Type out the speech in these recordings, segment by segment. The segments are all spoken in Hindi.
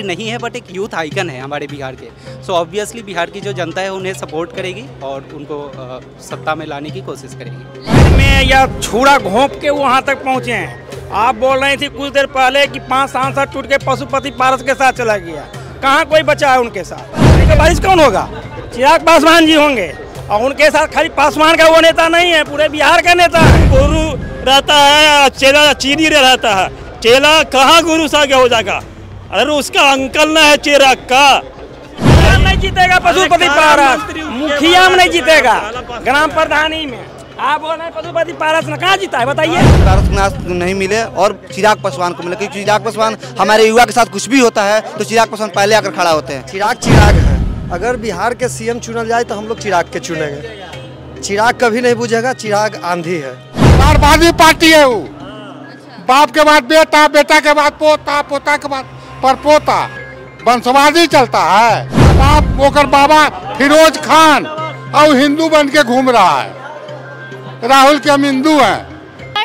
नहीं है बट एक यूथ आइकन है हमारे बिहार के। सो ऑब्वियसली बिहार की जो जनता है उन्हें सपोर्ट करेगी और उनको सत्ता में लाने की कोशिश करेगी। में या छुरा घोंप के वहाँ तक पहुँचे हैं। आप बोल रही थी कुछ देर पहले कि 5 सांसद टूट के पशुपति पारस के साथ चला गया, कहाँ कोई बचा है उनके साथ? बारिश कौन होगा? चिराग पासवान जी होंगे और उनके साथ खाली पासवान का वो नेता नहीं है, पूरे बिहार का नेता है। गुरु रहता है, चेला चीनी रहता है, चेला कहाँ गुरु सा हो जाएगा? अरे उसका अंकल ना है चिराग का। नहीं जीतेगा पशुपति पारस, मुखिया में नहीं जीतेगा, ग्राम प्रधानी में। आप बोल रहे हैं पशुपति पारस ने कहाँ जीता है बताइए? पारस नहीं मिले और चिराग पासवान को मिले, क्योंकि चिराग पासवान हमारे युवा के साथ कुछ भी होता है तो चिराग पासवान पहले आकर खड़ा होते हैं। चिराग है। अगर बिहार के सीएम चुनल जाए तो हम लोग चिराग के चुनेंगे। चिराग कभी नहीं बुझेगा, चिराग आंधी है। बारबादी पार्टी है वो, बाप के बाद बेटा, बेटा के बाद पोता, पोता के बाद परपोता, वंशवादी चलता है। बाप होकर बाबा फिरोज खान और हिंदू बन के घूम रहा है। राहुल के हम हिंदू हैं।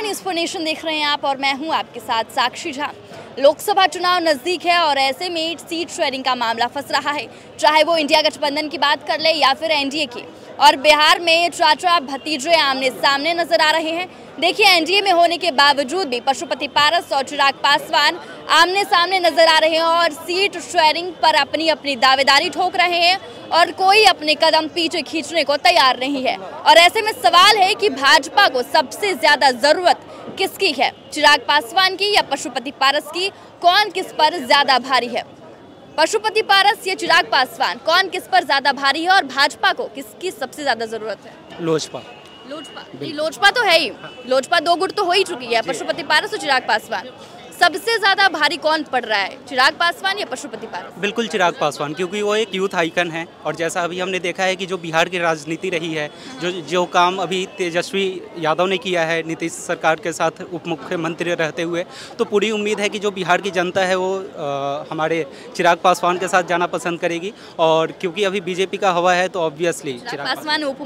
न्यूज़ फॉर नेशन देख रहे हैं आप और मैं हूं आपके साथ साक्षी झा। लोकसभा चुनाव नजदीक है और ऐसे में सीट शेयरिंग का मामला फंस रहा है, चाहे वो इंडिया गठबंधन की बात कर ले या फिर एनडीए की। और बिहार में चाचा भतीजे आमने सामने नजर आ रहे हैं। देखिए, एनडीए में होने के बावजूद भी पशुपति पारस और चिराग पासवान आमने सामने नजर आ रहे हैं और सीट शेयरिंग पर अपनी अपनी दावेदारी ठोक रहे हैं और कोई अपने कदम पीछे खींचने को तैयार नहीं है। और ऐसे में सवाल है कि भाजपा को सबसे ज्यादा जरूरत किसकी है, चिराग पासवान की या पशुपति पारस की? कौन किस पर ज्यादा भारी है, पशुपति पारस या चिराग पासवान? कौन किस पर ज्यादा भारी है और भाजपा को किसकी सबसे ज्यादा जरूरत है? लोजपा। लोजपा तो है ही, लोजपा 2 गुट तो हो ही चुकी है, पशुपति पारस और चिराग पासवान। सबसे ज्यादा भारी कौन पड़ रहा है, चिराग पासवान या पशुपति पारस? बिल्कुल चिराग पासवान, क्योंकि वो एक यूथ आइकन है और जैसा अभी हमने देखा है कि जो बिहार की राजनीति रही है, जो काम अभी तेजस्वी यादव ने किया है नीतीश सरकार के साथ उप मुख्यमंत्री रहते हुए, तो पूरी उम्मीद है कि जो बिहार की जनता है वो हमारे चिराग पासवान के साथ जाना पसंद करेगी। और क्योंकि अभी बीजेपी का हवा है तो ऑब्वियसली चिराग पासवान उप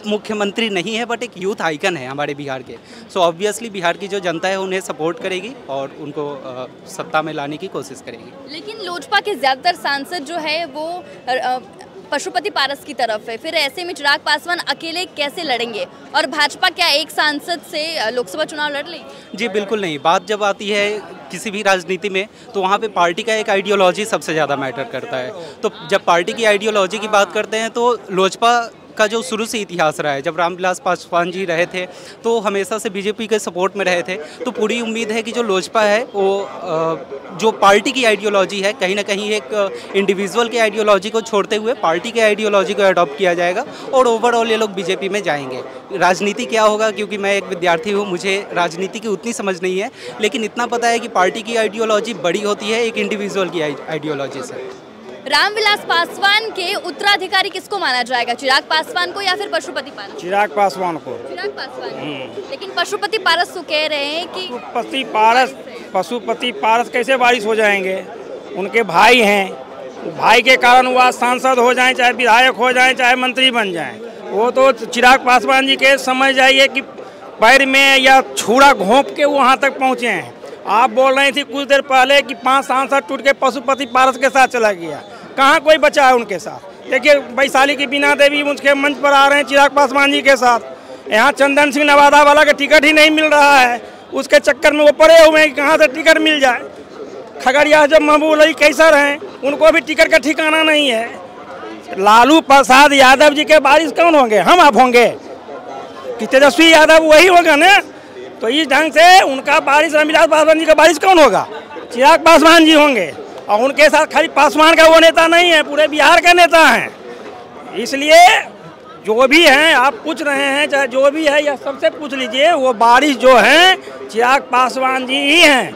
मुख्यमंत्री नहीं है बट एक यूथ आइकन है हमारे बिहार के। सो ऑब्वियसली बिहार की जो जनता है उन्हें सपोर्ट करेगी और उनको सत्ता में लाने की कोशिश करेगी। लेकिन लोजपा के ज्यादातर सांसद जो है वो पशुपति पारस की तरफ है, फिर ऐसे में चिराग पासवान अकेले कैसे लड़ेंगे? और भाजपा क्या एक सांसद से लोकसभा चुनाव लड़ लेगी? जी बिल्कुल नहीं। बात जब आती है किसी भी राजनीति में तो वहाँ पे पार्टी का एक आइडियोलॉजी सबसे ज़्यादा मैटर करता है। तो जब पार्टी की आइडियोलॉजी की बात करते हैं तो लोजपा का जो शुरू से इतिहास रहा है, जब रामविलास पासवान जी रहे थे तो हमेशा से बीजेपी के सपोर्ट में रहे थे। तो पूरी उम्मीद है कि जो लोजपा है वो जो पार्टी की आइडियोलॉजी है, कहीं ना कहीं एक इंडिविजुअल की आइडियोलॉजी को छोड़ते हुए पार्टी के आइडियोलॉजी को अडॉप्ट किया जाएगा और ओवरऑल ये लोग बीजेपी में जाएंगे। राजनीति क्या होगा, क्योंकि मैं एक विद्यार्थी हूँ, मुझे राजनीति की उतनी समझ नहीं है, लेकिन इतना पता है कि पार्टी की आइडियोलॉजी बड़ी होती है एक इंडिविजुअल की आइडियोलॉजी से। रामविलास पासवान के उत्तराधिकारी किसको माना जाएगा, चिराग पासवान को या फिर पशुपति पारस? चिराग पासवान को। चिराग पासवान। लेकिन पशुपति पारस तो कह रहे हैं कि पशुपति पारस कैसे बारिश हो जाएंगे? उनके भाई हैं, भाई के कारण वो सांसद हो जाएं, चाहे विधायक हो जाएं, चाहे मंत्री बन जाएं। वो तो चिराग पासवान जी के समझ जाइए कि पैर में या छुरा घोंप के वहाँ तक पहुँचे हैं। आप बोल रही थी कुछ देर पहले कि 5 सांसद टूट के पशुपति पारस के साथ चला गया, कहाँ कोई बचा है उनके साथ? देखिए, वैशाली की बीना देवी उनके मंच पर आ रहे हैं चिराग पासवान जी के साथ। यहाँ चंदन सिंह नवादा वाला का टिकट ही नहीं मिल रहा है, उसके चक्कर में वो पड़े हुए हैं कि कहाँ से टिकट मिल जाए। खगड़िया जब महबूब अली कैसर हैं, उनको भी टिकट का ठिकाना नहीं है। लालू प्रसाद यादव जी के बारिश कौन होंगे? हम आप होंगे कि तेजस्वी यादव वही होगा ना? तो इस ढंग से उनका बारिश, रामविलास पासवान जी का बारिश कौन होगा? चिराग पासवान जी होंगे और उनके साथ खाली पासवान का वो नेता नहीं है, पूरे बिहार का नेता है। इसलिए जो भी हैं, आप पूछ रहे हैं, चाहे जो भी है या सबसे पूछ लीजिए, वो बारिश जो है चिराग पासवान जी ही हैं।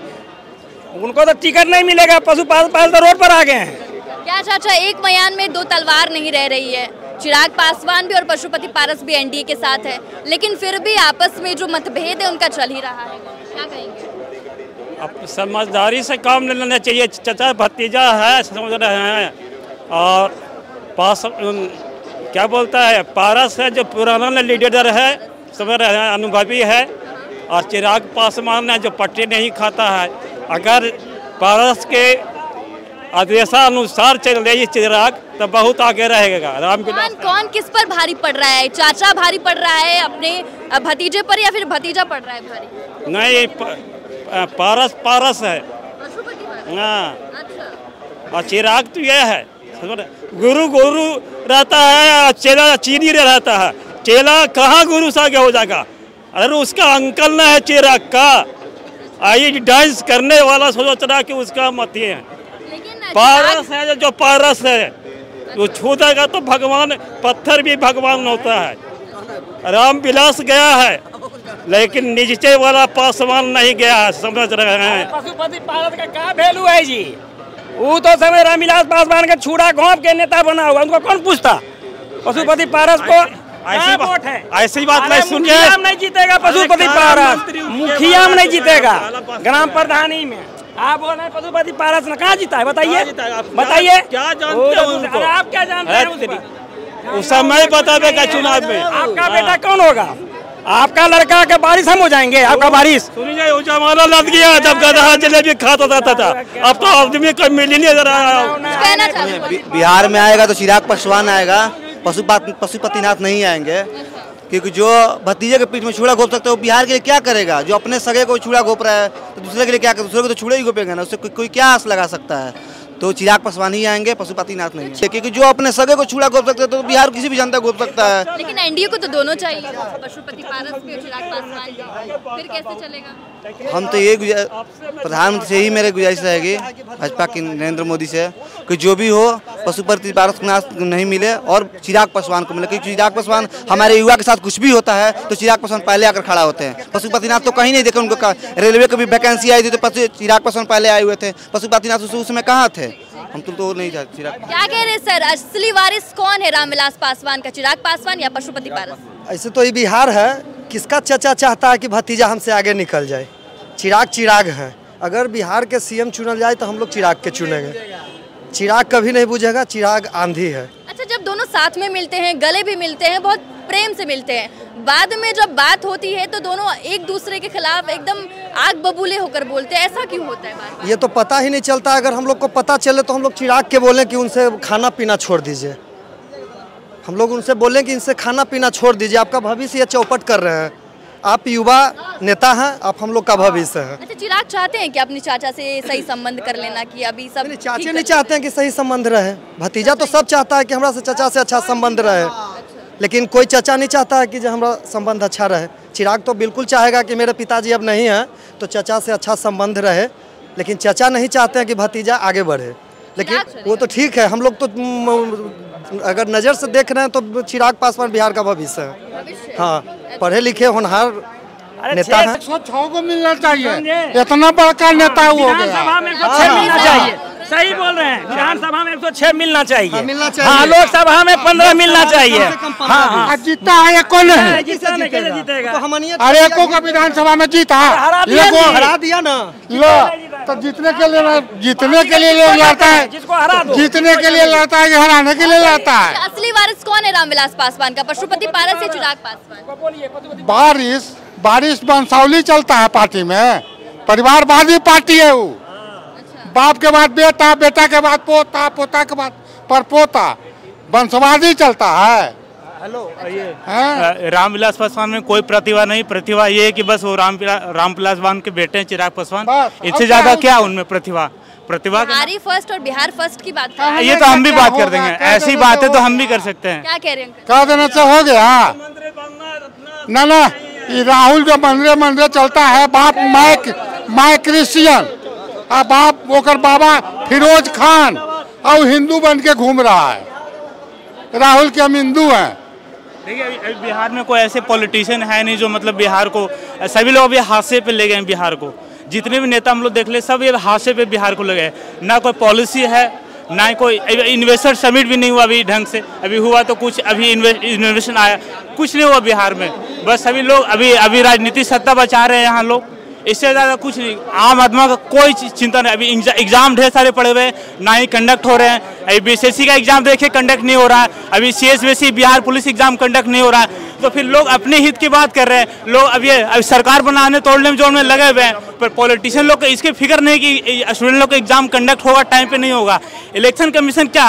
उनको तो टिकट नहीं मिलेगा, पशुपति पारस तो रोड पर आ गए हैं। क्या चाचा, एक मयान में 2 तलवार नहीं रह रही है? चिराग पासवान भी और पशुपति पारस भी एनडीए के साथ है, लेकिन फिर भी आपस में जो मतभेद है उनका चल ही रहा है, क्या कहेंगे? अब समझदारी से काम लेना चाहिए। चाचा भतीजा है, समझ रहे हैं। और क्या बोलता है, पारस है जो पुराना लीडर है, समझ रहे हैं, अनुभवी है। और चिराग पासवान है जो पट्टी नहीं खाता है। अगर पारस के आदेशानुसार चल रही चिराग तो बहुत आगे रहेगा। कौन किस पर भारी पड़ रहा है? चाचा भारी पड़ रहा है अपने भतीजे पर या फिर भतीजा पड़ रहा है भारी? नहीं, पारस है। हाँ, और चिराग तो यह है, गुरु रहता है, चेला चीनी रहता है। चेला कहाँ गुरु से आगे हो जाएगा? अरे उसका अंकल ना है चिराग का, आई डांस करने वाला सोच रहा कि उसका मत ही है। पारस है, जो पारस है वो छू देगा तो भगवान, पत्थर भी भगवान होता है। रामविलास गया है लेकिन नीचे वाला पासवान नहीं गया है, समझ रहे हैं। पशुपति पारस का क्या वैल्यू है जी? वो तो समय रामविलास पासवान का छुड़ा घोंप के नेता बना हुआ, उनको कौन पूछता? पशुपति पारस को ऐसी बात नहीं सुनिए। मुखिया नहीं जीतेगा पशुपति पारस, मुखिया में नहीं जीतेगा, ग्राम प्रधानी में। आप बोल रहे हैं पशुपति पारस ने कहाँ जीता है? बताइए बताइए, क्या जानते हैं? आप क्या जानते हैं? उस समय बताएगा चुनाव में। आपका बेटा कौन होगा? आपका लड़का का बारिश हम हो जाएंगे? आपका बारिश सुनिए, वो जमाना लग गया जब गधा जलेबी खाता था। अब तो आदमी कोई मिल ही नहीं रहा। बिहार में आएगा तो चिराग पासवान आएगा, पशुपतिनाथ नहीं आएंगे, क्योंकि जो भतीजे के पीठ में छुरा घोप सकता है वो बिहार के लिए क्या करेगा? जो अपने सगे को छुरा घोप रहा है तो दूसरे के लिए क्या? दूसरे को तो छुरा ही घोपेगा ना, उससे कोई क्या आस लगा सकता है? तो चिराग पासवान ही आएंगे, पशुपतिनाथ नहीं है, क्योंकि जो अपने सगे को छुरा घोप सकता है तो बिहार किसी भी जनता घोप सकता है। लेकिन एनडीए को तो दोनों चाहिए, पशुपति पारस भी और चिराग पासवान, फिर कैसे चलेगा? हम तो ये प्रधानमंत्री से ही मेरे गुजारिश रहेगी, भाजपा की नरेंद्र मोदी से, कि जो भी हो पशुपति पारस को नहीं मिले और चिराग पासवान को मिले, क्योंकि चिराग पासवान हमारे युवा के साथ कुछ भी होता है तो चिराग पासवान पहले आकर खड़ा होते हैं। पशुपतिनाथ तो कहीं नहीं देखे, उनको रेलवे की भी वैकेंसी आई थी तो चिराग पासवान पहले आए हुए थे, पशुपतिनाथ उसमें कहाँ थे? हम तो नहीं जाते। चिराग क्या कह रहे सर, असली वारिस कौन है रामविलास पासवान का, चिराग पासवान या पशुपति पारस? ऐसे तो ये बिहार है, किसका चचा चाहता है कि भतीजा हमसे आगे निकल जाए? चिराग है। अगर बिहार के सीएम चुनल जाए तो हम लोग चिराग के चुनेंगे। चिराग कभी नहीं बुझेगा, चिराग आंधी है। अच्छा, जब दोनों साथ में मिलते हैं, गले भी मिलते हैं, बहुत प्रेम से मिलते हैं, बाद में जब बात होती है तो दोनों एक दूसरे के खिलाफ एकदम आग बबूले होकर बोलते हैं, ऐसा क्यों होता है? बात ये तो पता ही नहीं चलता। अगर हम लोग को पता चले तो हम लोग चिराग के बोलें कि उनसे खाना पीना छोड़ दीजिए, हम लोग उनसे बोलें कि इनसे खाना पीना छोड़ दीजिए, आपका भविष्य ये चौपट कर रहे हैं, आप युवा नेता हैं, आप हम लोग का भविष्य है। अच्छा, चिराग चाहते हैं कि अपनी चाचा से सही संबंध कर लेना, कि अभी सब चाचे नहीं चाहते हैं कि सही संबंध रहे, भतीजा तो सब चाहता है कि हमारा से चाचा से अच्छा संबंध रहे, लेकिन कोई चाचा नहीं चाहता है कि जो हमारा संबंध अच्छा रहे। चिराग तो बिल्कुल चाहेगा कि मेरे पिताजी अब नहीं हैं तो चाचा से अच्छा संबंध रहे, लेकिन चाचा नहीं चाहते हैं कि भतीजा आगे बढ़े। लेकिन वो तो ठीक है, हम लोग तो अगर नज़र से देख रहे हैं तो चिराग पासवान बिहार का भविष्य है। हाँ, पढ़े लिखे होनहार नेता है। 106 को मिलना चाहिए, इतना बड़का नेता हो गया। विधानसभा में 106 मिलना चाहिए, सही बोल रहे हैं। विधानसभा में 106 मिलना चाहिए, हाँ, लोकसभा में 15 मिलना चाहिए। हाँ, जीता है या कौन है? जीतेगा? अरे एको का विधानसभा में जीता, हरा दिया ना। लो तो जीतने के लिए लोग लड़ता है, जीतने के लिए लड़ता है कि हराने के लिए लड़ता है? असली वारिस कौन है रामविलास पासवान का, पशुपति पारस या चिराग पासवान? बारिश बंसावली चलता है पार्टी में, परिवारवादी पार्टी है वो। बाप के बाद बेटा, बेटा के बाद पोता, पोता के बाद परपोता, वंशवादी चलता है। हेलो, रामविलास पासवान में कोई प्रतिभा नहीं, प्रतिभा ये है कि बस वो रामविलास पासवान के बेटे हैं चिराग पासवान, इससे ज्यादा क्या उनमें प्रतिभा बिहारी फर्स्ट और बिहार फर्स्ट की बात है, ये तो हम भी बात कर देंगे, ऐसी बात है तो हम भी कर सकते हैं। क्या कह रहे हैं? क्या देने से हो गया ना, ये राहुल जो मंदिर चलता है, बाप मैं क्रिश्चियन, अब बाप ओकर बाबा फिरोज खान और हिंदू बन के घूम रहा है। राहुल के हम हिंदू हैं। देखिए, बिहार में कोई ऐसे पॉलिटिशियन है नहीं जो मतलब बिहार को, सभी लोग अभी हादसे पे ले गए बिहार को, जितने भी नेता हम लोग देख ले सब ये हादसे पे बिहार को लगे, ना कोई पॉलिसी है, ना कोई इन्वेस्टर समिट भी नहीं हुआ अभी ढंग से, अभी हुआ तो कुछ अभी इन्वेस्टेशन आया, कुछ नहीं हुआ बिहार में, बस सभी लोग अभी राजनीतिक सत्ता बचा रहे हैं यहाँ लोग, इससे ज़्यादा कुछ नहीं। आम आदमी का कोई चिंता नहीं। अभी एग्जाम ढेर सारे पड़े हुए हैं, ना ही कंडक्ट हो रहे हैं। अभी बीएसएससी का एग्जाम देखिए कंडक्ट नहीं हो रहा है, अभी CSBC Bihar police exam conduct नहीं हो रहा है। तो फिर लोग अपने हित की बात कर रहे हैं। लोग अभी सरकार बनाने तोड़ने में जो उनमें लगे हुए हैं, पर पॉलिटिशियन लोग को इसकी फिक्र नहीं कि स्टूडेंट लोग का एग्जाम कंडक्ट होगा, टाइम पे नहीं होगा। इलेक्शन कमीशन क्या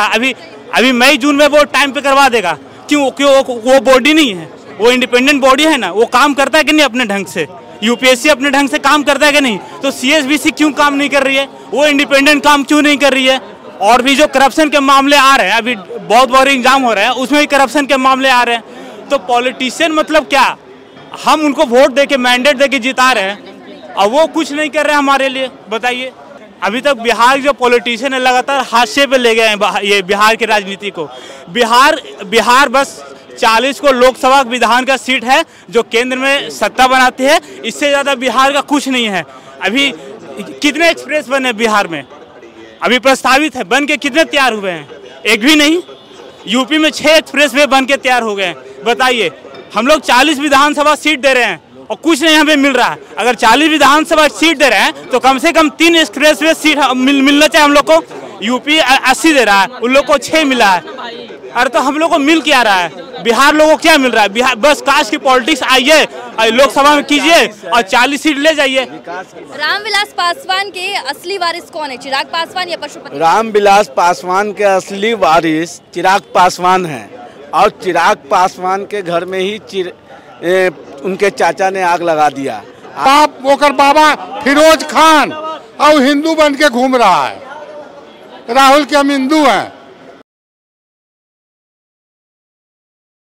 अभी मई जून में वो टाइम पे करवा देगा? क्यों वो बॉडी नहीं है, वो इंडिपेंडेंट बॉडी है ना, वो काम करता है कि नहीं अपने ढंग से? यूपीएससी अपने ढंग से काम करता है कि नहीं? तो सीएसबीसी क्यों काम नहीं कर रही है? वो इंडिपेंडेंट काम क्यों नहीं कर रही है? और भी जो करप्शन के मामले आ रहे हैं, अभी बहुत बड़े एग्जाम हो रहे हैं, उसमें भी करप्शन के मामले आ रहे हैं। तो पॉलिटिशियन मतलब क्या? हम उनको वोट देके मैंडेट देके जिता रहे हैं और वो कुछ नहीं कर रहे हैं हमारे लिए, बताइए। अभी तक बिहार जो पॉलिटिशियन है लगातार हाशिए पे ले गए हैं ये बिहार की राजनीति को। बिहार बस 40 को लोकसभा विधान का सीट है जो केंद्र में सत्ता बनाती है, इससे ज़्यादा बिहार का कुछ नहीं है। अभी कितने एक्सप्रेस बने बिहार में? अभी प्रस्तावित है, बन के कितने तैयार हुए हैं? एक भी नहीं। यूपी में 6 एक्सप्रेस वे बन के तैयार हो गए हैं, बताइए। हम लोग 40 विधानसभा सीट दे रहे हैं और कुछ नहीं हमें मिल रहा है। अगर 40 विधानसभा सीट दे रहे हैं तो कम से कम 3 एक्सप्रेस वे सीट मिलना चाहिए हम लोग को। यूपी 80 दे रहा है, उन लोग को 6 मिला है। अरे तो हम लोग को मिल क्या रहा है? बिहार लोगों को क्या मिल रहा है? बिहार बस काश की पॉलिटिक्स आइए, लोकसभा में कीजिए और 40 सीट ले जाइए। रामविलास पासवान के असली वारिस कौन है, चिराग पासवान या पशुपति? रामविलास पासवान के असली वारिस चिराग पासवान हैं और चिराग पासवान के घर में ही उनके चाचा ने आग लगा दिया। बाप होकर बाबा फिरोज खान और हिंदू बन के घूम रहा है। राहुल के हम हिंदू हैं,